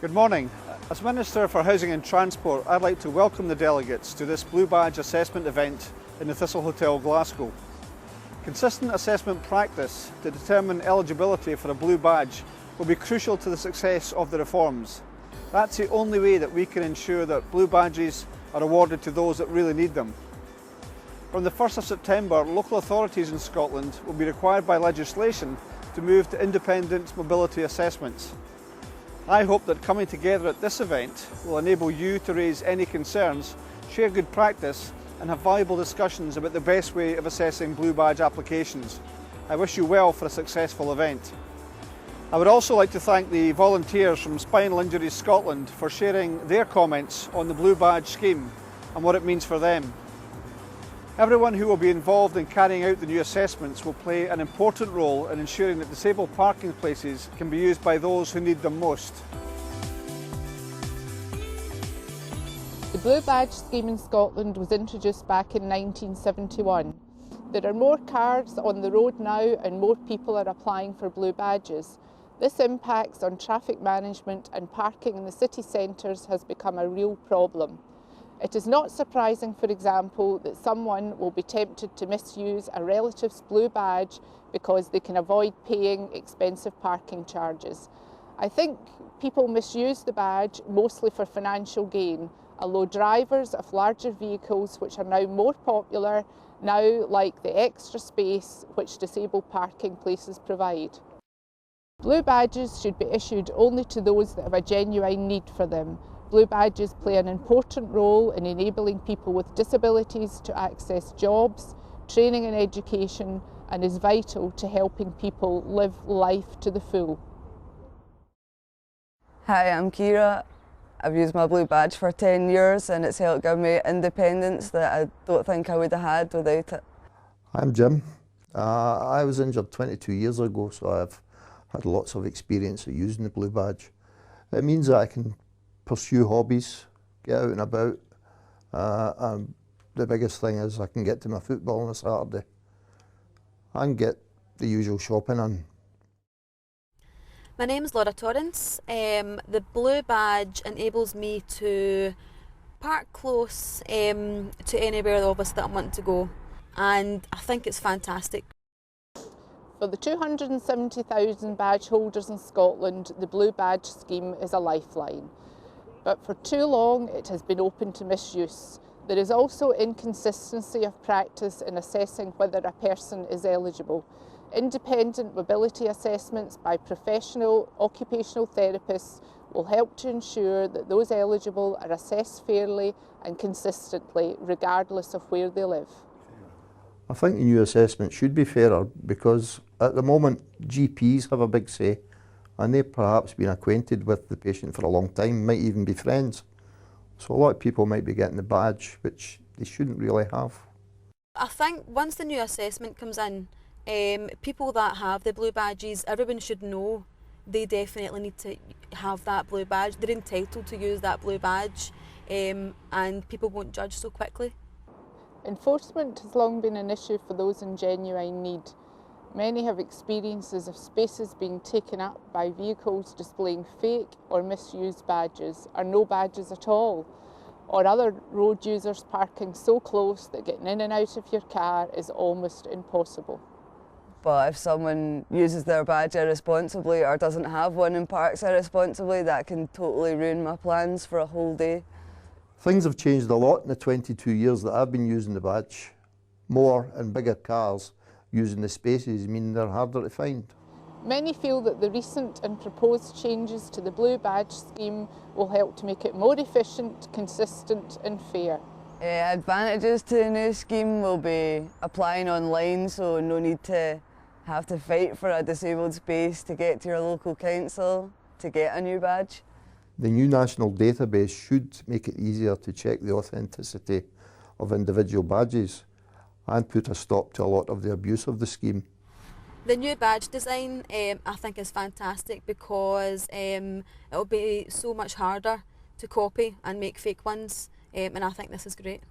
Good morning. As Minister for Housing and Transport, I'd like to welcome the delegates to this Blue Badge assessment event in the Thistle Hotel, Glasgow. Consistent assessment practice to determine eligibility for a Blue Badge will be crucial to the success of the reforms. That's the only way that we can ensure that Blue Badges are awarded to those that really need them. From the 1st of September, local authorities in Scotland will be required by legislation to move to independent mobility assessments. I hope that coming together at this event will enable you to raise any concerns, share good practice and have valuable discussions about the best way of assessing Blue Badge applications. I wish you well for a successful event. I would also like to thank the volunteers from Spinal Injuries Scotland for sharing their comments on the Blue Badge scheme and what it means for them. Everyone who will be involved in carrying out the new assessments will play an important role in ensuring that disabled parking places can be used by those who need them most. The Blue Badge scheme in Scotland was introduced back in 1971. There are more cars on the road now and more people are applying for Blue Badges. This impacts on traffic management, and parking in the city centres has become a real problem. It is not surprising, for example, that someone will be tempted to misuse a relative's Blue Badge because they can avoid paying expensive parking charges. I think people misuse the badge mostly for financial gain, although drivers of larger vehicles, which are now more popular, now like the extra space which disabled parking places provide. Blue Badges should be issued only to those that have a genuine need for them. Blue Badges play an important role in enabling people with disabilities to access jobs, training and education, and is vital to helping people live life to the full. Hi, I'm Kira. I've used my Blue Badge for 10 years and it's helped give me independence that I don't think I would have had without it. I'm Jim. I was injured 22 years ago, so I've had lots of experience of using the Blue Badge. It means that I can pursue hobbies, get out and about, and the biggest thing is I can get to my football on a Saturday and get the usual shopping in. My name's Laura Torrance. The Blue Badge enables me to park close to anywhere obviously that I'm wanting to go, and I think it's fantastic. For the 270,000 badge holders in Scotland, the Blue Badge scheme is a lifeline. But for too long it has been open to misuse. There is also inconsistency of practice in assessing whether a person is eligible. Independent mobility assessments by professional occupational therapists will help to ensure that those eligible are assessed fairly and consistently, regardless of where they live. I think the new assessment should be fairer because at the moment GPs have a big say, and they've perhaps been acquainted with the patient for a long time, might even be friends. So a lot of people might be getting the badge, which they shouldn't really have. I think once the new assessment comes in, people that have the Blue Badges, everyone should know they definitely need to have that Blue Badge. They're entitled to use that Blue Badge, and people won't judge so quickly. Enforcement has long been an issue for those in genuine need. Many have experiences of spaces being taken up by vehicles displaying fake or misused badges, or no badges at all, or other road users parking so close that getting in and out of your car is almost impossible. But if someone uses their badge irresponsibly or doesn't have one and parks irresponsibly, that can totally ruin my plans for a whole day. Things have changed a lot in the 22 years that I've been using the badge. More and bigger cars using the spaces mean they're harder to find. Many feel that the recent and proposed changes to the Blue Badge scheme will help to make it more efficient, consistent and fair. Advantages to the new scheme will be applying online, so no need to have to fight for a disabled space to get to your local council to get a new badge. The new national database should make it easier to check the authenticity of individual badges and put a stop to a lot of the abuse of the scheme. The new badge design I think is fantastic because it will be so much harder to copy and make fake ones, and I think this is great.